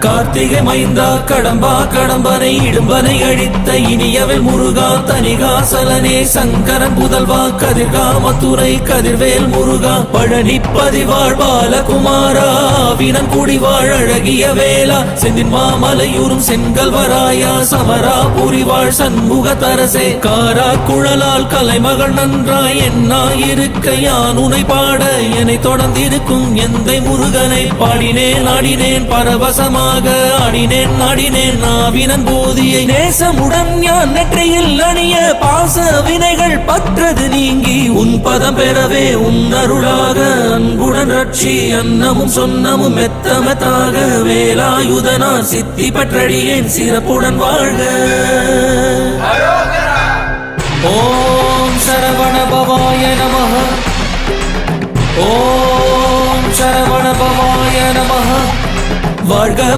கார்த்திகை மைந்தா கடம்பா கடம்பனை இடும்பனை அழித்த இனியவள் முருகா தனிகாசலனே சங்கரன் புதல்வா கதிர்கா மத்துரை கதிர்வேல் முருகா பழனி பதிவாழ் பாலகுமாரா வினன் குடிவாழ் அழகிய வேளா செந்தின் மாமலையூரும் செங்கல்வராயா சமரா புரிவாழ் சண்முக தரசே காரா குழலால் கலைமகள் நன்றாய் என்னாயிருக்க யான் உனை பாட என்னை தொடர்ந்திருக்கும் எந்தை முருகனை பாடினேன் ஆடினேன் பரவசமாக ஆடினேன் ஆடினேன் நாவினன் போதியை நேசமுடன் ஞான் நெற்றியில் அணிய பாச வினைகள் பற்றது நீங்கி உன் பதம் பெறவே உன் அருளாக அன்புடன் ரட்சி அன்னமும் சொன்னமும் மெத்தமெத்தாக வேலாயுதனா சித்தி பற்றடியேன் சிறப்புடன் வாழ்க. ஓம் சரவண பவாய நமஹ. ஓம் சரவண பவாய நமஹ. வாழ்க